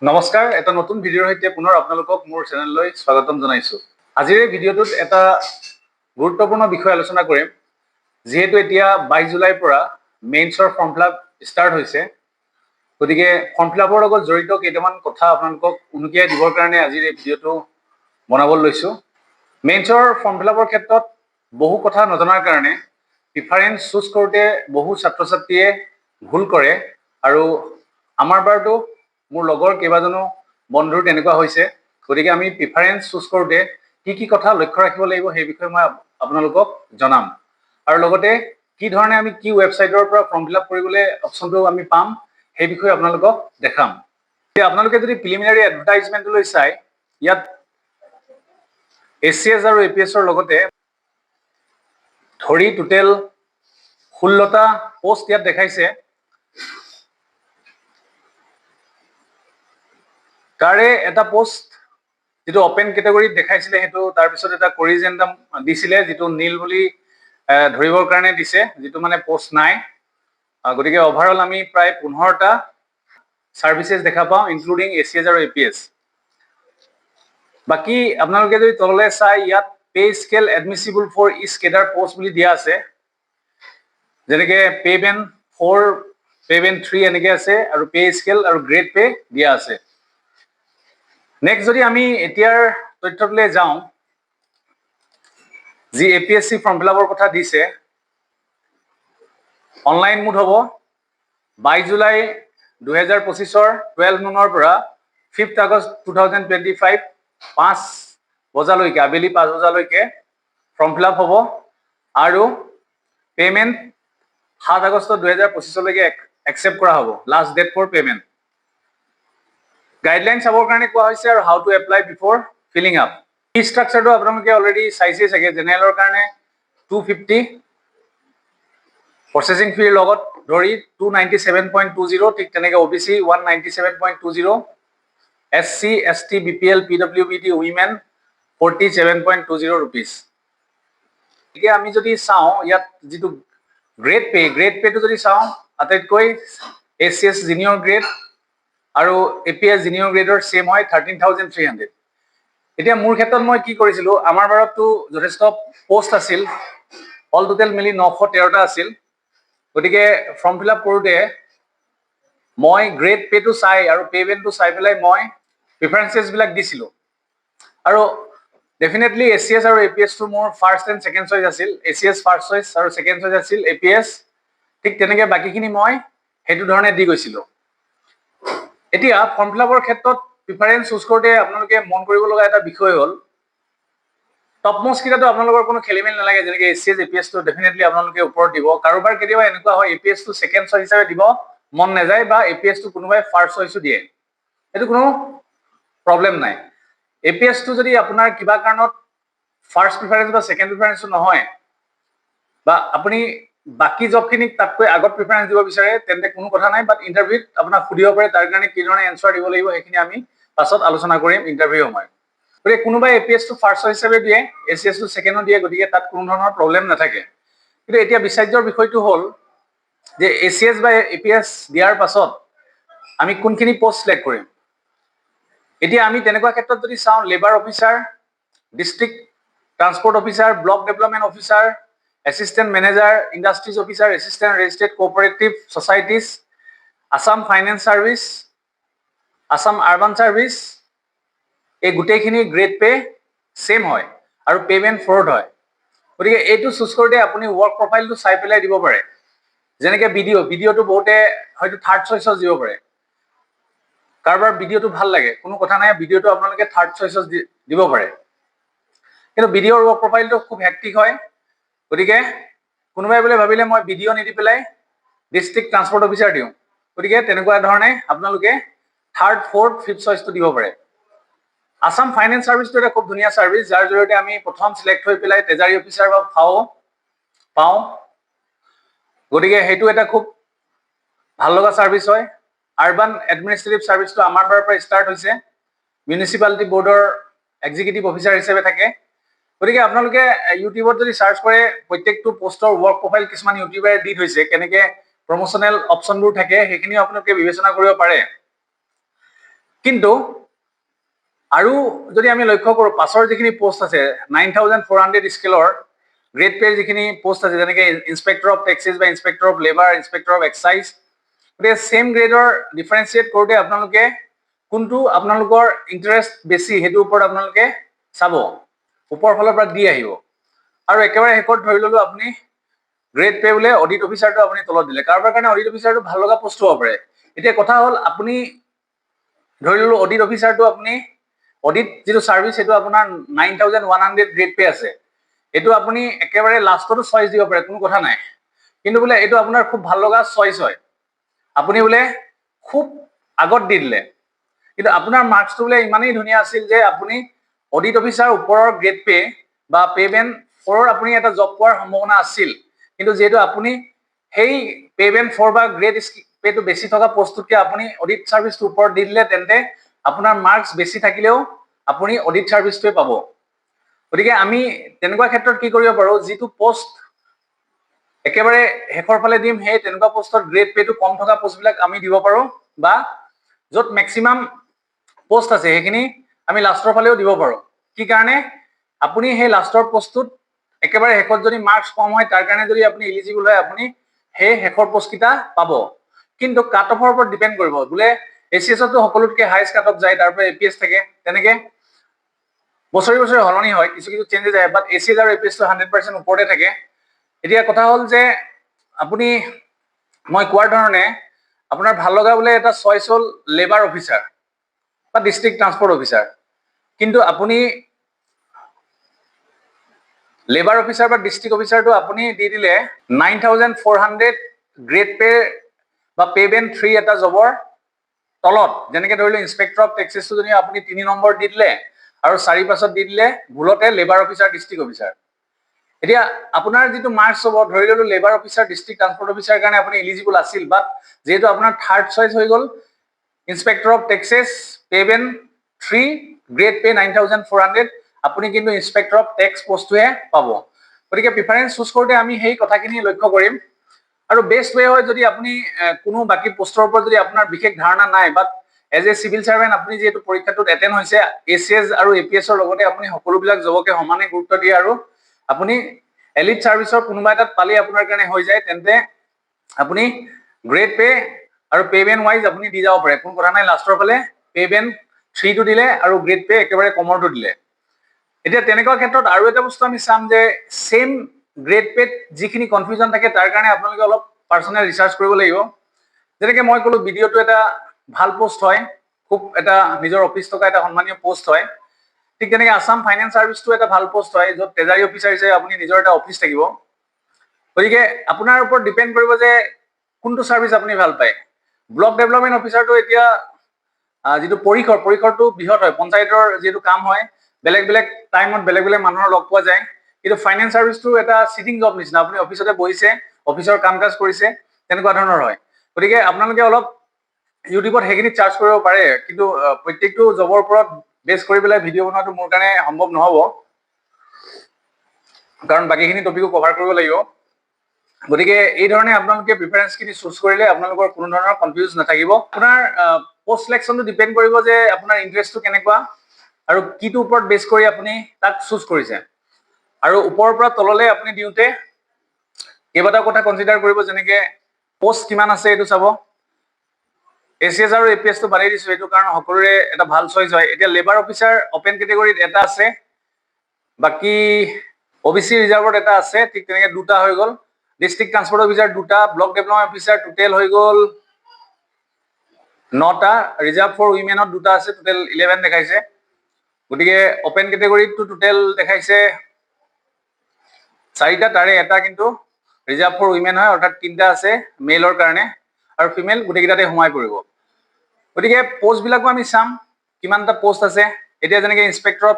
নমস্কাৰ, এটা নতুন ভিডিঅ'ৰ সৈতে পুনৰ আপোনালোকক মোৰ চেনেললৈ স্বাগতম জনাইছোঁ। আজিৰ এই ভিডিঅ'টোত এটা গুৰুত্বপূৰ্ণ বিষয় আলোচনা কৰিম। যিহেতু এতিয়া 22 জুলাইৰ পৰা মেইনছৰ ফৰ্ম ফিল আপ ষ্টাৰ্ট হৈছে, গতিকে ফৰ্ম ফিল আপৰ লগত জড়িত কেইটামান কথা আপোনালোকক উনুকিয়াই দিবৰ কাৰণে আজিৰ এই ভিডিঅ'টো বনাবলৈ লৈছোঁ। মেইনছৰ ফৰ্ম ফিল আপৰ ক্ষেত্ৰত বহু কথা নজনাৰ কাৰণে প্ৰিফাৰেঞ্চ চুজ কৰোঁতে বহু ছাত্ৰ ছাত্ৰীয়ে ভুল কৰে, আৰু আমাৰ বাৰতো মোৰ লগৰ কেইবাজনো বন্ধুৰ তেনেকুৱা হৈছে। গতিকে আমি প্ৰিফাৰেঞ্চ চুজ কৰোঁতে কি কি কথা লক্ষ্য ৰাখিব লাগিব সেই বিষয়ে মই আপোনালোকক জনাম, আৰু লগতে কি ধৰণে আমি কি ৱেবছাইটৰ পৰা ফৰ্ম ফিল আপ কৰিবলৈ অপশ্যনটো আমি পাম সেই বিষয়ে আপোনালোকক দেখাম। এতিয়া আপোনালোকে যদি প্ৰিলিমিনাৰী এডভাৰটাইজমেণ্টলৈ চাই, ইয়াত ACS আৰু APSৰ লগতে ধৰি টোটেল 16টা পোষ্ট ইয়াত দেখাইছে। তাৰে এটা পোষ্ট যিটো অপেন কেটেগৰীত দেখাইছিলে, সেইটো তাৰপিছত এটা কৰিজেণ্ডাম দিছিলে, যিটো নীল বুলি ধৰিবৰ কাৰণে দিছে, যিটো মানে পোষ্ট নাই। গতিকে অভাৰঅল আমি প্ৰায় 15টা ছাৰ্ভিচেছ দেখা পাওঁ, ইনক্লুডিং ACS আৰু APS। বাকী আপোনালোকে যদি তললৈ চাই, ইয়াত pay scale admissible for each cadre post বুলি দিয়া আছে, যেনেকে পে বেণ্ড 4, পে বেণ্ড 3 এনেকে আছে, আৰু পে স্কেল আৰু গ্ৰেড পে দিয়া আছে। নেক্সট যদি আমি এতিয়াৰ তথ্যটোলৈ যাওঁ, যি APSC ফৰ্ম ফিল আপৰ কথা দিছে, অনলাইন মোড হ'ব 22 জুলাই 2025 12 নোনৰ পৰা 5 আগষ্ট 2025 5 বজালৈকে, আবেলি 5 বজালৈকে ফৰ্ম ফিল আপ হ'ব, আৰু পে'মেণ্ট 7 আগষ্ট 2025লৈকে একচেপ্ট কৰা হ'ব, last date for payment. Guideline চাবৰ কাৰণে কোৱা হৈছে, আৰু how to apply before filling up. Fee ষ্ট্ৰাকচাৰটো আপোনালোকে অলৰেডি চাইছেই চাগে। জেনেৰেলৰ কাৰণে 250, প্ৰচেছিং ফিৰ লগত ধৰি 297.20, ঠিক তেনেকে OBC 197.20, SC ST BPL PWBD women 47.20 rupees. এতিয়া আমি যদি চাওঁ, ইয়াত যিটো গ্ৰেড পেটো যদি চাওঁ, আটাইতকৈ ACS জিনিয়ৰ গ্ৰেড আৰু APS জিনিয়ৰ গ্ৰেডৰ ছেম হয় 13,300। এতিয়া মোৰ ক্ষেত্ৰত মই কি কৰিছিলোঁ, আমাৰ বাৰততো যথেষ্ট পোষ্ট আছিল, অল টোটেল মিলি 913টা আছিল। গতিকে ফৰ্ম ফিল আপ কৰোঁতে মই গ্ৰেড পেটো চাই আৰু পে বেণ্ডটো চাই পেলাই মই প্ৰিফাৰেঞ্চেছবিলাক দিছিলোঁ, আৰু ডেফিনেটলি ACS আৰু APSটো মোৰ ফাৰ্ষ্ট এণ্ড ছেকেণ্ড চইচ আছিল। ACS ফাৰ্ষ্ট চইচ আৰু ছেকেণ্ড চইচ আছিল APS, ঠিক তেনেকৈ বাকীখিনি মই সেইটো ধৰণে দি গৈছিলোঁ। এতিয়া ফৰ্ম ফিল আপৰ ক্ষেত্ৰত প্ৰিফাৰেঞ্চ চুজ কৰোঁতে আপোনালোকে মন কৰিব লগা এটা বিষয় হ'ল, টপমষ্ট কেইটাতো আপোনালোকৰ কোনো খেলি মেলি নালাগে, যেনেকে ACS APSটো ডেফিনেটলি আপোনালোকে ওপৰত দিব। কাৰোবাৰ কেতিয়াবা এনেকুৱা হয় APSটো ছেকেণ্ড চইচ হিচাপে দিব মন নাযায়, বা APSটো কোনোবাই ফাৰ্ষ্ট চইচো দিয়ে, এইটো কোনো প্ৰব্লেম নাই। APSটো যদি আপোনাৰ কিবা কাৰণত ফাৰ্ষ্ট প্ৰিফাৰেঞ্চ বা ছেকেণ্ড প্ৰিফাৰেঞ্চটো নহয়, বা আপুনি বাকী জবখিনিক তাতকৈ আগত প্ৰিফাৰেঞ্চ দিব বিচাৰে, তেন্তে কোনো কথা নাই, বাট ইণ্টাৰভিউত আপোনাক সুধিব পাৰে, তাৰ কাৰণে কি ধৰণে এনচাৰ দিব লাগিব সেইখিনি আমি পাছত আলোচনা কৰিম ইণ্টাৰভিউ সময়ত। গতিকে কোনোবাই APSটো ফাৰ্ষ্ট চইচ হিচাপে দিয়ে, ACSটো ছেকেণ্ডো দিয়ে, গতিকে তাত কোনো ধৰণৰ প্ৰব্লেম নাথাকে। কিন্তু এতিয়া বিচাৰ্যৰ বিষয়টো হ'ল যে ACS বা APS দিয়াৰ পাছত আমি কোনখিনি পোষ্ট চিলেক্ট কৰিম। এতিয়া আমি তেনেকুৱা ক্ষেত্ৰত যদি চাওঁ, labour officer, district transport officer, block development officer, assistant manager, industries officer, assistant registered cooperative societies, Assam finance service, Assam urban service, এই গোটেইখিনি গ্ৰেড পে ছেম হয়, আৰু পে'মেণ্ট ফৰৱাৰ্ড হয়। গতিকে এইটো চুজ কৰোঁতে আপুনি ৱৰ্ক প্ৰফাইলটো চাই পেলাই দিব পাৰে। যেনেকে ভিডিঅ'টো বহুতে হয়তো থাৰ্ড চইচত দিব পাৰে, কাৰোবাৰ ভিডিঅ'টো ভাল লাগে, কোনো কথা নাই, ভিডিঅ'টো আপোনালোকে থাৰ্ড চইচত দিব পাৰে। কিন্তু ভিডিঅ'ৰ ৱৰ্ক প্ৰফাইলটো খুব হেক্টিক হয়, গতিকে কোনোবাই বোলে ভাবিলে মই ভিডিঅ' নিদি পেলাই ডিষ্ট্ৰিক্ট ট্ৰান্সপৰ্ট অফিচাৰ দিওঁ, গতিকে তেনেকুৱা ধৰণে আপোনালোকে থাৰ্ড, ফ'ৰ্থ, ফিফ্থ চইচটো দিব পাৰে। আছাম ফাইনেন্স ছাৰ্ভিচটো এটা খুব ধুনীয়া ছাৰ্ভিচ, যাৰ জৰিয়তে আমি প্ৰথম চিলেক্ট হৈ পেলাই ট্ৰেজাৰী অফিচাৰ বা পাওঁ, গতিকে সেইটো এটা খুব ভাল লগা ছাৰ্ভিচ হয়। আৰ্বান এডমিনিষ্ট্ৰেটিভ ছাৰ্ভিচটো আমাৰ বাৰৰ পৰা ষ্টাৰ্ট হৈছে, মিউনিচিপালিটি বৰ্ডৰ এক্সিকিউটিভ অফিচাৰ হিচাপে থাকে। গতিকে আপোনালোকে ইউটিউবত যদি চাৰ্চ কৰে, প্ৰত্যেকটো পোষ্টৰ ৱৰ্ক প্ৰফাইল কিছুমান ইউটিউবাৰে দি থৈছে, কেনেকে প্ৰমোচনেল অপশ্যনবোৰ থাকে সেইখিনিও আপোনালোকে বিবেচনা কৰিব পাৰে। কিন্তু আৰু যদি আমি লক্ষ্য কৰোঁ পাছৰ যিখিনি পোষ্ট আছে 9400 স্কেলৰ গ্ৰেড পেৰ যিখিনি পোষ্ট আছে যেনেকৈ ইনস্পেক্টৰ অফ টেক্সেছ বা inspector of labour inspector of excise গতিকে সেম গ্ৰেডৰ ডিফাৰেঞ্চিয়েট কৰোঁতে আপোনালোকে কোনটো আপোনালোকৰ ইণ্টাৰেষ্ট বেছি সেইটোৰ ওপৰত আপোনালোকে চাব ওপৰ ফালৰ পৰা দি আহিব আৰু একেবাৰে শেষত ধৰি ল'লো আপুনি গ্ৰেড পে বোলে অডিট অফিচাৰটো আপুনি তলত দিলে কাৰোবাৰ কাৰণে অডিট অফিচাৰটো ভাল লগা পোষ্ট হ'ব পাৰে এতিয়া কথা হ'ল আপুনি ধৰি ল'লো অডিট অফিচাৰটো আপুনি অডিট যিটো সাৰ্ভিস সেইটো আপোনাৰ 9100 গ্ৰেড পে আছে এইটো আপুনি একেবাৰে লাষ্টতো চইচ দিব পাৰে কোনো কথা নাই কিন্তু বোলে এইটো আপোনাৰ খুব ভাল লগা চইচ হয় আপুনি বোলে খুব আগত দি দিলে কিন্তু আপোনাৰ মাৰ্কসটো বোলে ইমানেই ধুনীয়া আছিল যে আপুনি অডিট অফিচাৰ ওপৰৰ গ্ৰেড পে বা পে বেণ্ড 4 আপুনি এটা জব পোৱাৰ সম্ভাৱনা আছিল কিন্তু যেহেতু আপুনি সেই পে বেণ্ড 4 বা গ্ৰেড পেটো বেছি থকা পোষ্টটোকে আপুনি অডিট সাৰ্ভিসটো ওপৰত দি দিলে তেন্তে আপোনাৰ মাৰ্কস বেছি থাকিলেও আপুনি অডিট সাৰ্ভিসটোৱে পাব গতিকে আমি তেনেকুৱা ক্ষেত্ৰত কি কৰিব পাৰো যিটো পোষ্ট একেবাৰে হেকৰ ফালে দিম হে তেনেকুৱা পোষ্টৰ গ্ৰেড পেটো কম থকা পোষ্টবিলাক আমি দিব পাৰো বা যত ম্যাক্সিমাম পোষ্ট আছে সেইখিনি আমি লাষ্টৰ ফালেও দিব পাৰো কি কাৰণে আপুনি সেই লাষ্টৰ পোষ্টটোত একেবাৰে হেকত যদি মাৰ্কস কম হয় তাৰ কাৰণে যদি আপুনি এলিজিবল হয় আপুনি সেই হেকৰ পোষ্ট কিটা পাব কিন্তু কাট অফৰ ওপৰত ডিপেন্ড কৰিব বোলে এসিএস তো সকলোতকে হাইয়েস্ট কাট অফ যায় তাৰ পৰা এপিএস থাকে তেনেকে বছৰি বছৰি হলনি হয় কিছু কিছু চেঞ্জেস যায় বাট এসিএস আৰু এপিএস তো 100% ওপৰতে থাকে এতিয়া কথা হ'ল যে আপুনি মই কোৱাৰ ধৰণে আপোনাৰ ভাল লগা বোলে এটা চইচ হ'ল লেবাৰ অফিচাৰ বা ডিস্ট্ৰিক্ট ট্ৰান্সপোৰ্ট অফিচাৰ কিন্তু আপুনি লেবাৰ অফিচাৰ বা ডিস্ট্ৰিক্ট অফিচাৰটো আপুনি দি দিলে 9400 গ্ৰেড পে বা পে বেণ্ড 3 এটা জবৰ তলত যেনেকৈ ধৰিলো ইনস্পেক্টৰ অফ টেক্সেছটো যদি আপুনি 3 নম্বৰ দি দিলে আৰু 4-5 দি দিলে ভুলতে লেবাৰ অফিচাৰ ডিস্ট্ৰিক্ট অফিচাৰ এতিয়া আপোনাৰ যিটো মাৰ্কস হ'ব ধৰি ললো labour officer district transport officer কাৰণে আপুনি এলিজিবল আছিল বাট যেহেতু আপোনাৰ থাৰ্ড চইচ হৈ গ'ল inspector of taxes pay band 3 grade pay 9400 আপুনি কিন্তু ইনস্পেক্টৰ অফ টেক্স পোষ্টটোহে পাব গতিকে প্ৰিফাৰেন্স চুজ কৰোঁতে আমি সেই কথাখিনি লক্ষ্য কৰিম আৰু বেষ্ট ৱে হয় যদি আপুনি কোনো বাকি পোষ্টৰ ওপৰত যদি আপোনাৰ বিশেষ ধাৰণা নাই বাট এজ এ সিভিল সাৰ্ভেন্ট আপুনি যেহেতু পৰীক্ষাটোত এটেন্ড হৈছে এসিএস আৰু এপিএছৰ লগতে আপুনি সকলোবিলাক জবকে সমানে গুৰুত্ব দিয়ে আৰু আপুনি এলিট সাৰ্ভিসৰ কোনোবা এটাত পালে আপোনাৰ কাৰণে হৈ যায় তেন্তে আপুনি গ্ৰেড পে আৰু পে বেণ্ড ওয়াইজ আপুনি দি যাব পাৰে কোনো কথা নাই লাষ্টৰ ফালে পে বেণ্ড 3 টো দিলে আৰু গ্ৰেড পে একেবাৰে কমৰটো দিলে এতিয়া তেনেকুৱা ক্ষেত্ৰত আৰু এটা বস্তু আমি চাম যে সেম গ্ৰেড পেত যিখিনি কনফিউজন থাকে তাৰ কাৰণে আপোনালোকে অলপ পাৰ্সোনেল ৰিসাৰ্চ কৰিব লাগিব যেনেকৈ মই ক'লো ভিডিঅটো এটা ভাল পোষ্ট হয় খুব এটা নিজৰ অফিস থকা এটা সন্মানীয় পোষ্ট হয় ঠিক তেনেকৈ আসাম ফাইনেন্স সাৰ্ভিসটো এটা ভাল পোষ্ট হয় য'ত ট্ৰেজাৰী অফিচাৰ হিচাপে আপুনি নিজৰ এটা অফিস থাকিব গতিকে আপোনাৰ ওপৰত ডিপেন্ড কৰিব যে কোনটো সাৰ্ভিস আপুনি ভাল পায় ব্লক ডেভেলপমেন্ট অফিচাৰটো এতিয়া যেটো পৰিখৰটো বৃহৎ হয় পঞ্চায়তৰ যেটো কাম হয় বেলেগ বেলেগ টাইমত বেলেগ বেলেগ মানুহৰ লগ পোৱা যায় কিন্তু ফাইনেন্স সাৰ্ভিসটো এটা সিটিং জব নিচিনা আপুনি অফিসতে বহিছে অফিসৰ কাম কাজ কৰিছে তেনেকুৱা ধৰণৰ হয় গতিকে আপোনালোকে অলপ ইউটিউবত হেগিনি চাৰ্জ কৰিব পাৰে কিন্তু প্ৰত্যেকটো জবৰ ওপৰত বেছ কৰি পেলাই ভিডিঅ' বনোৱাটো মোৰ কাৰণে সম্ভৱ নহব কাৰণ বাকিখিনি টপিকো কভাৰ কৰিব লাগিব গতিকে এই ধৰণে আপোনালোকে প্ৰিফাৰেন্সখিনি চুজ কৰিলে আপোনালোকৰ কোনো ধৰণৰ কনফিউজ নাথাকিব আপোনাৰ পোষ্ট সিলেকশনটো ডিপেন্ড কৰিব যে আপোনাৰ ইন্টাৰেষ্টটো কেনেকুৱা আৰু কিটো ওপৰত বেছ কৰি আপুনি তাক চুজ কৰিছে আৰু ওপৰৰ পৰা তললৈ আপুনি দিওঁতে কেইবাটাও কথা কনসিডাৰ কৰিব যেনেকৈ পোষ্ট কিমান আছে এইটো চাব এসিএস আৰু এপিএস তো বাদেই দিছো এইটো কাৰণ সকলোৰে এটা ভাল চইচ হয় এতিয়া লেবাৰ অফিচাৰ ওপেন ক্যাটাগৰীত এটা আছে বাকি ওবিসি ৰিজাৰ্ভত এটা আছে ঠিক তেনেকৈ দুটা হৈ গ'ল ডিস্ট্ৰিক্ট ট্ৰান্সপোৰ্ট অফিচাৰ দুটা ব্লক ডেভেলপমেন্ট অফিচাৰ টোটেল হৈ গ'ল 9টা ৰিজাৰ্ভ ফৰ উইমেনত দুটা আছে টোটেল 11 দেখাইছে গতিকে ওপেন ক্যাটাগৰীটো টোটেল দেখাইছে 4টা তাৰে এটা কিন্তু ৰিজাৰ্ভ ফৰ উইমেন হয় অৰ্থাৎ 3টা আছে মেলৰ কাৰণে আৰু ফিমেল গুটেকিটাতে সোমাই পৰিব গতিকে পোষ্ট বিলাকো আমি চাম কিমানটা পোষ্ট আছে এতিয়া যেনেকৈ ইনস্পেক্টৰ অফ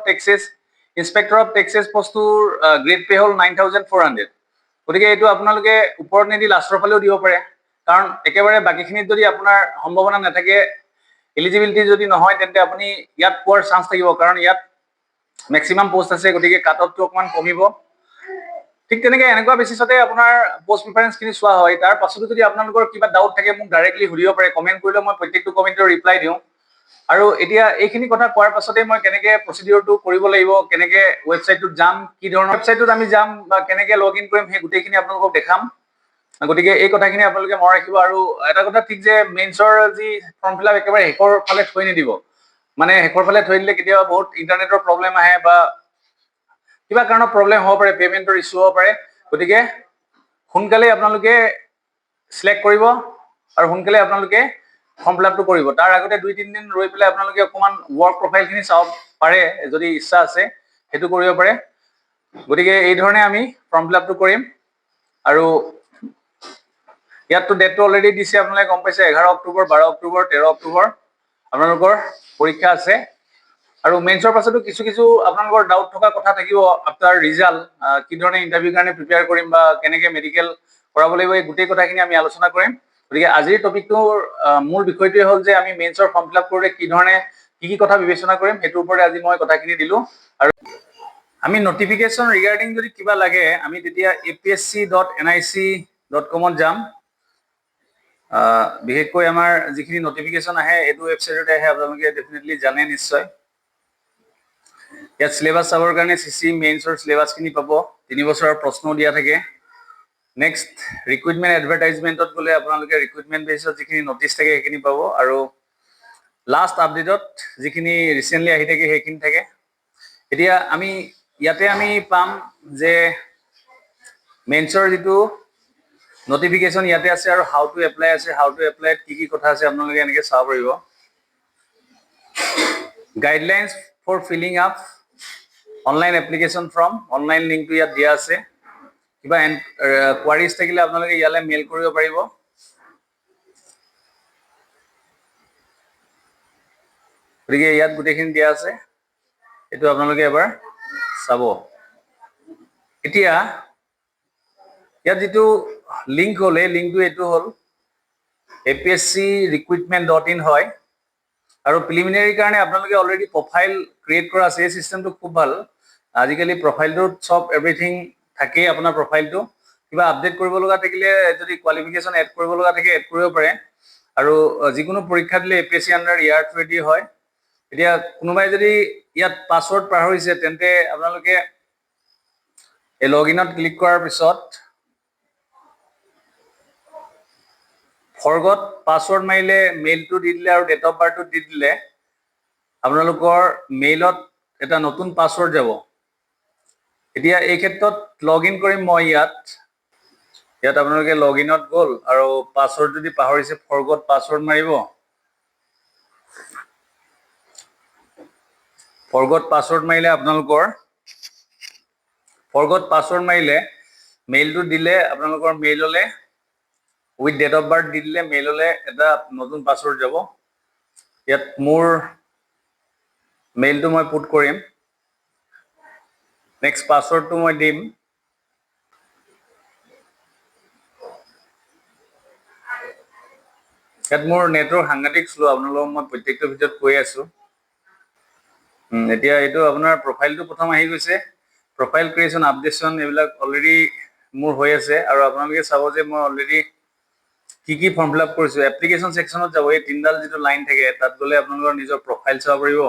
টেক্সেছ পোষ্টটোৰ গ্ৰেড পে হ'ল 9400 গতিকে এইটো আপোনালোকে ওপৰত নিদি লাষ্টৰ ফালেও দিব পাৰে কাৰণ একেবাৰে বাকিখিনিত যদি আপোনাৰ সম্ভাৱনা নাথাকে এলিজিবিলিটি যদি নহয় তেন্তে আপুনি ইয়াত পোৱাৰ চান্স থাকিব কাৰণ ইয়াত ম্যাক্সিমাম পোষ্ট আছে গতিকে কাট অফটো অকমান কমিব ঠিক তেনেকৈ এনেকুৱা বেচিছতে আপোনাৰ পোষ্ট প্ৰিফাৰেন্সখিনি চোৱা হয় তাৰ পাছতো যদি আপোনালোকৰ কিবা ডাউট থাকে মোক ডাইৰেক্টলি সুধিব পাৰে কমেন্ট কৰিলে মই প্ৰত্যেকটো কমেন্টৰ ৰিপ্লাই দিওঁ আৰু এতিয়া এইখিনি কথা কোৱাৰ পাছতে মই কেনেকৈ প্ৰচিডিউৰটো কৰিব লাগিব, কেনেকৈ ৱেবছাইটটোত যাম, কি ধৰণৰ ৱেবছাইটটোত আমি যাম বা কেনেকৈ লগ ইন কৰিম, সেই গোটেইখিনি আপোনালোকক দেখাম। গতিকে এই কথাখিনি আপোনালোকে মনত ৰাখিব। আৰু এটা কথা ঠিক যে মেইনছৰ যি ফৰ্ম ফিল আপ একেবাৰে শেষৰ ফালে থৈ নিদিব। মানে শেষৰ ফালে থৈ দিলে কেতিয়াবা বহুত ইণ্টাৰনেটৰ প্ৰব্লেম আহে বা কিবা কাৰণত প্ৰব্লেম হ'ব পাৰে, পে'মেণ্টৰ ইছ্যু হ'ব পাৰে। গতিকে সোনকালে আপোনালোকে চিলেক্ট কৰিব আৰু সোনকালে আপোনালোকে ফৰ্ম ফিল আপটো কৰিব। তাৰ আগতে 2-3 দিন ৰৈ পেলাই আপোনালোকে অকণমান ৱৰ্ক প্ৰফাইলখিনি চাব পাৰে, যদি ইচ্ছা আছে সেইটো কৰিব পাৰে। গতিকে এই ধৰণে আমি ফৰ্ম ফিল আপটো কৰিম। আৰু ইয়াততো ডেটটো অলৰেডি দিছে, আপোনালোকে গম পাইছে, 11 অক্টোবৰ, 12 অক্টোবৰ, 13 অক্টোবৰ আপোনালোকৰ পৰীক্ষা আছে। আৰু মেইনছৰ পাছতো কিছু আপোনালোকৰ ডাউট থকা কথা থাকিব আফটাৰ ৰিজাল্ট, কি ধৰণে ইণ্টাৰভিউৰ কাৰণে প্ৰিপেয়াৰ কৰিম বা কেনেকৈ মেডিকেল কৰাব লাগিব, এই গোটেই কথাখিনি আমি আলোচনা কৰিম। গতিকে আজিৰ টপিকটোৰ মূল বিষয়টোৱে হ'ল যে আমি মেইনছৰ ফৰ্ম ফিল আপ কৰোঁতে কি ধৰণে কি কথা বিবেচনা কৰিম, সেইটোৰ ওপৰতে আজি মই কথাখিনি দিলোঁ। আৰু আমি নটিফিকেশ্যন ৰিগাৰ্ডিং যদি কিবা লাগে আমি তেতিয়া apsc.nic.com যাম। বিশেষকৈ আমাৰ যিখিনি নটিফিকেশ্যন আহে এইটো ৱেবছাইটতে আহে, আপোনালোকে ডেফিনেটলি জানে নিশ্চয়। ইয়াত চিলেবাছ চাবৰ কাৰণে CC মেইনছৰ চিলেবাছখিনি পাব, 3 বছৰৰ প্ৰশ্নও দিয়া থাকে। নেক্সট ৰিক্ৰুইটমেণ্ট এডভাৰটাইজমেণ্টত গ'লে আপোনালোকে ৰিক্ৰুইটমেণ্ট বেচিছত যিখিনি নটিচ থাকে সেইখিনি পাব। আৰু লাষ্ট আপডেটত যিখিনি ৰিচেণ্টলি আহি থাকে সেইখিনি থাকে। এতিয়া ইয়াতে আমি পাম যে মেইনছৰ যিটো নটিফিকেশ্যন ইয়াতে আছে আৰু হাউ টু এপ্লাই আছে। হাউ টু এপ্লাইত কি কথা আছে আপোনালোকে এনেকৈ চাব পাৰিব। Guidelines for filling up online application form, online লিংকটো ইয়াত দিয়া আছে। কিবা কোৱাৰিজ থাকিলে আপোনালোকে ইয়ালৈ মেইল কৰিব পাৰিব। গতিকে ইয়াত গোটেইখিনি দিয়া আছে, এইটো আপোনালোকে এবাৰ চাব। এতিয়া ইয়াত যিটো লিংক হ'ল, এই লিংকটো এইটো হ'ল apsc.recruitment.in হয়। আৰু প্ৰিলিমিনাৰীৰ কাৰণে আপোনালোকে অলৰেডি প্ৰফাইল ক্ৰিয়েট কৰা আছে। এই চিষ্টেমটো খুব ভাল। আজিকালি প্ৰফাইলটোত চব এভৰিথিং থাকেই। আপোনাৰ প্ৰফাইলটো কিবা আপডেট কৰিব লগা থাকিলে, যদি কোৱালিফিকেশ্যন এড কৰিব লগা থাকে এড কৰিব পাৰে। আৰু যিকোনো পৰীক্ষা দিলে APSC আণ্ডাৰ ইয়াৰ থ্ৰুৱেদি হয়। এতিয়া কোনোবাই যদি ইয়াত পাছৱৰ্ড পাহৰিছে তেন্তে আপোনালোকে এই লগ ইনত ক্লিক কৰাৰ পিছত ফৰগট পাছৱৰ্ড মাৰিলে মেইলটো দি দিলে আৰু ডেট অফ বাৰ্থটো দি দিলে আপোনালোকৰ মেইলত এটা নতুন পাছৱৰ্ড যাব। এতিয়া এই ক্ষেত্ৰত লগ ইন কৰিম মই ইয়াত আপোনালোকে লগ ইনত গ'ল আৰু পাছৱৰ্ড যদি পাহৰিছে ফৰগট পাছৱৰ্ড মাৰিব। ফৰগট পাছৱৰ্ড মাৰিলে আপোনালোকৰ মেইলটো দিলে আপোনালোকৰ মেইললৈ উইথ ডেট অফ বাৰ্থ দি দিলে মেইললৈ এটা নতুন পাছৱৰ্ড যাব। ইয়াত মোৰ মেইলটো মই পুট কৰিম। নেক্সট পাছৱৰ্ডটো মই দিম। ইয়াত মোৰ নেটৱৰ্ক সাংঘাতিক শ্ল', আপোনালোকক মই প্ৰত্যেকটো ভিডিঅ'ত কৈ আছোঁ। এতিয়া এইটো আপোনাৰ প্ৰফাইলটো প্ৰথম আহি গৈছে। প্ৰফাইল ক্ৰিয়েশ্যন, আপডেশ্যন এইবিলাক অলৰেডি মোৰ হৈ আছে। আৰু আপোনালোকে চাব যে মই অলৰেডি কি ফৰ্ম ফিল আপ কৰিছোঁ। এপ্লিকেশ্যন ছেকশ্যনত যাব, এই 3ডাল যিটো লাইন থাকে তাত গ'লে আপোনালোকৰ নিজৰ প্ৰফাইল চাব পাৰিব।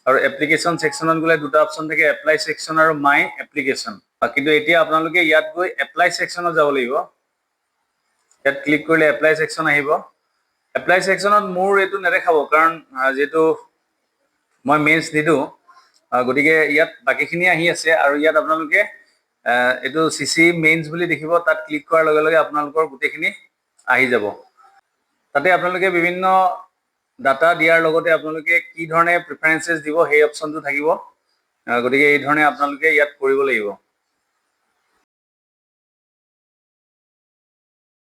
আৰু এপ্লিকেশ্যন ছেকশ্যনত গ'লে 2টা অপশ্যন থাকে, এপ্লাই ছেকশ্যন আৰু মাই এপ্লিকেশ্যন। কিন্তু এতিয়া আপোনালোকে ইয়াত গৈ এপ্লাই ছেকশ্যনত যাব লাগিব। ইয়াত ক্লিক কৰিলে এপ্লাই ছেকশ্যন আহিব। এপ্লাই ছেকশ্যনত মোৰ এইটো নেদেখাব, কাৰণ যিহেতু মই মেইনছ নিদিওঁ, গতিকে ইয়াত বাকীখিনি আহি আছে। আৰু ইয়াত আপোনালোকে এইটো CC মেইনছ বুলি দেখিব, তাত ক্লিক কৰাৰ লগে লগে আপোনালোকৰ গোটেইখিনি আহি যাব। তাতে আপোনালোকে বিভিন্ন ডাটা দিয়াৰ লগতে আপোনালোকে কি ধৰণে প্ৰিফাৰেঞ্চেছ দিব সেই অপশ্যনটো থাকিব। গতিকে এই ধৰণে আপোনালোকে ইয়াত কৰিব লাগিব।